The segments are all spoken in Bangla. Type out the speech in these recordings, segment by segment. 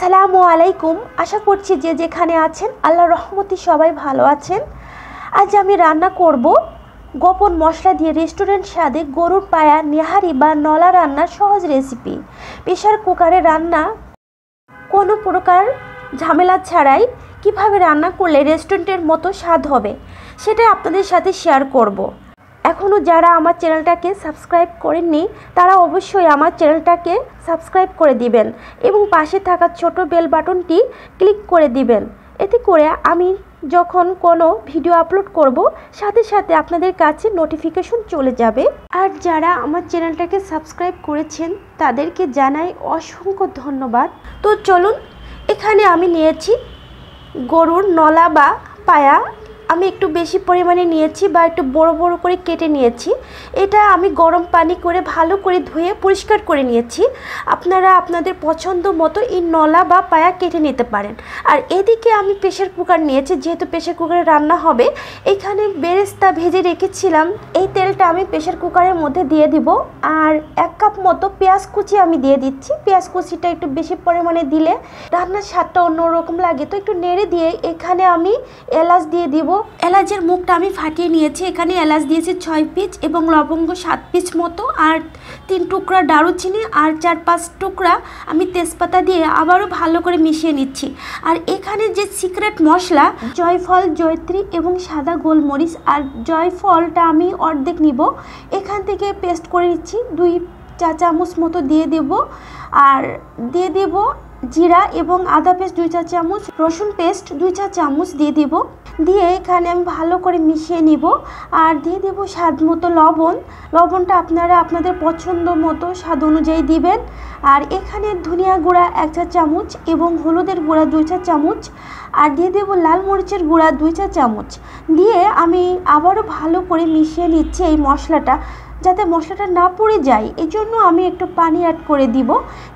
আসসালামু আলাইকুম। আশা করছি যে যেখানে আছেন আল্লাহর রহমতে সবাই ভালো আছেন। আজ আমি রান্না করব গোপন মশলা দিয়ে রেস্টুরেন্ট স্বাদে গরুর পায়া নেহারি বা নলা রান্নার সহজ রেসিপি। প্রেসার কুকারে রান্না, কোনো প্রকার ঝামেলা ছাড়াই কিভাবে রান্না করলে রেস্টুরেন্টের মতো স্বাদ হবে সেটা আপনাদের সাথে শেয়ার করব। এখনও যারা আমার চ্যানেলটাকে সাবস্ক্রাইব করেননি তারা অবশ্যই আমার চ্যানেলটাকে সাবস্ক্রাইব করে দিবেন এবং পাশে থাকা ছোট বেল বাটনটি ক্লিক করে দিবেন। এতে করে আমি যখন কোনো ভিডিও আপলোড করব সাথে সাথে আপনাদের কাছে নোটিফিকেশন চলে যাবে। আর যারা আমার চ্যানেলটাকে সাবস্ক্রাইব করেছেন তাদেরকে জানাই অসংখ্য ধন্যবাদ। তো চলুন, এখানে আমি নিয়েছি গরুর নলা বা পায়া। আমি একটু বেশি পরিমাণে নিয়েছি বা একটু বড় বড় করে কেটে নিয়েছি। এটা আমি গরম পানি করে ভালো করে ধুয়ে পরিষ্কার করে নিয়েছি। আপনারা আপনাদের পছন্দ মতো এই নলা বা পায়া কেটে নিতে পারেন। আর এদিকে আমি প্রেসার কুকার নিয়েছি, যেহেতু প্রেসার কুকারে রান্না হবে। এখানে বেরেস্তা ভেজে রেখেছিলাম, এই তেলটা আমি প্রেসার কুকারের মধ্যে দিয়ে দিব। আর 1 কাপ মতো পেঁয়াজ কুচি আমি দিয়ে দিচ্ছি। পেঁয়াজ কুচিটা একটু বেশি পরিমাণে দিলে রান্নার স্বাদটা অন্যরকম লাগে। তো একটু নেড়ে দিয়ে এখানে আমি এলাচ দিয়ে দিব। এলাচের মুখটা আমি ফাটিয়ে নিয়েছি। এখানে এলাচ দিয়েছি 6 পিস এবং লবঙ্গ 7 পিস মতো, আর 3 টুকরা দারুচিনি আর 4-5 টুকরা আমি তেজপাতা দিয়ে আবারও ভালো করে মিশিয়ে নিচ্ছি। আর এখানে যে সিক্রেট মশলা জয়ফল, জয়ত্রী এবং সাদা গোলমরিচ, আর জয়ফলটা আমি অর্ধেক নিব, এখান থেকে পেস্ট করে নিচ্ছি 2 চা চামচ মতো দিয়ে দেব। আর দিয়ে দেব জিরা এবং আদা পেস্ট 2 চা চামচ, রসুন পেস্ট 2 চা চামচ দিয়ে দিব। দিয়ে এখানে আমি ভালো করে মিশিয়ে নিব। আর দিয়ে দেব স্বাদ মতো লবণ। লবণটা আপনারা আপনাদের পছন্দ মতো স্বাদ অনুযায়ী দিবেন। আর এখানে ধনিয়া গুঁড়া 1 চা চামচ এবং হলুদের গুঁড়া 2 চা চামচ, আর দিয়ে দেব লাল মরিচের গুঁড়া 2 চা চামচ। দিয়ে আমি আবারও ভালো করে মিশিয়ে নিচ্ছি এই মশলাটা, যাতে মশলাটা না পুড়ে যায়। এই জন্য আমি একটু পানি অ্যাড করে দিব।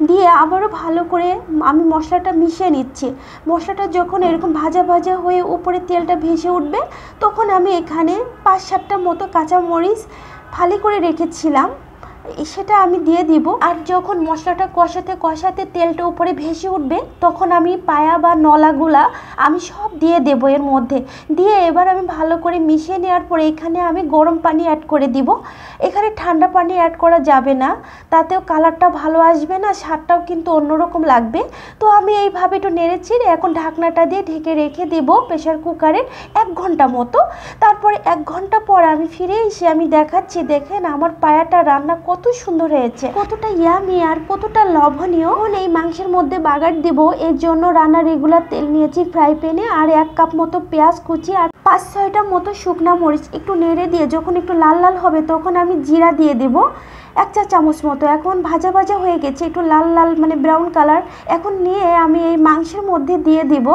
দিয়ে আবারও ভালো করে আমি মশলাটা মিশিয়ে নিচ্ছি। মশলাটা যখন এরকম ভাজা ভাজা হয়ে উপরে তেলটা ভেসে উঠবে, তখন আমি এখানে 5-7টা মতো কাঁচামরিচ ফালি করে রেখেছিলাম, সেটা আমি দিয়ে দিব। আর যখন মশলাটা কষাতে কষাতে তেলটা উপরে ভেসে উঠবে, তখন আমি পায়া বা নলাগুলা আমি সব দিয়ে দেব এর মধ্যে। দিয়ে এবার আমি ভালো করে মিশিয়ে নেওয়ার পরে এখানে আমি গরম পানি অ্যাড করে দিব। এখানে ঠান্ডা পানি অ্যাড করা যাবে না, তাতেও কালারটা ভালো আসবে না, স্বাদটাও কিন্তু অন্যরকম লাগবে। তো আমি এইভাবে একটু নেড়েছি। এখন ঢাকনাটা দিয়ে ঢেকে রেখে দেব প্রেসার কুকারে 1 ঘন্টা মতো। তারপরে 1 ঘন্টা পর আমি ফিরে এসে আমি দেখাচ্ছি, দেখেন আমার পায়াটা রান্না কত সুন্দর হয়েছে, কতটা ইয়ামি আর কতটা লবণীয়। এই মাংসের মধ্যে বাগার দেব, এর জন্য রান্না রেগুলার তেল নিয়েছি ফ্রাই প্যানে। আর 1 কাপ মতো পেঁয়াজ কুচি আর 5-6টা মতো শুকনা মরিচ একটু নেড়ে দিয়ে যখন একটু লাল লাল হবে, তখন আমি জিরা দিয়ে দেব 1 চা চামচ মতো। এখন ভাজা ভাজা হয়ে গেছে, একটু লাল লাল মানে ব্রাউন কালার। এখন নিয়ে আমি এই মাংসের মধ্যে দিয়ে দিব।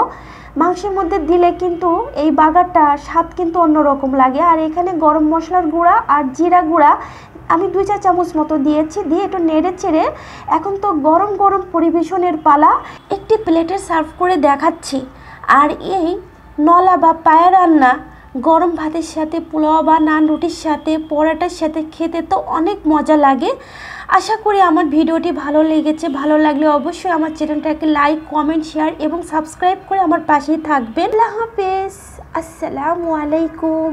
মাংসের মধ্যে দিলে কিন্তু এই বাগারটা স্বাদ কিন্তু অন্যরকম লাগে। আর এখানে গরম মশলার গুঁড়া আর জিরা গুঁড়া আমি 2 চা চামচ মতো দিয়েছি। দিয়ে একটু নেড়ে চেড়ে এখন তো গরম গরম পরিবেশনের পালা। একটি প্লেটে সার্ভ করে দেখাচ্ছি। আর এই নলা বা পায়া রান্না গরম ভাতের সাথে, পোলাও বা নান রুটির সাথে, পরোটার সাথে খেতে তো অনেক মজা লাগে। আশা করি আমার ভিডিওটি ভালো লেগেছে। ভালো লাগলে অবশ্যই আমার চ্যানেলটাকে লাইক, কমেন্ট, শেয়ার এবং সাবস্ক্রাইব করে আমার পাশেই থাকবেন। আল্লাহ হাফেজ, আসসালামু আলাইকুম।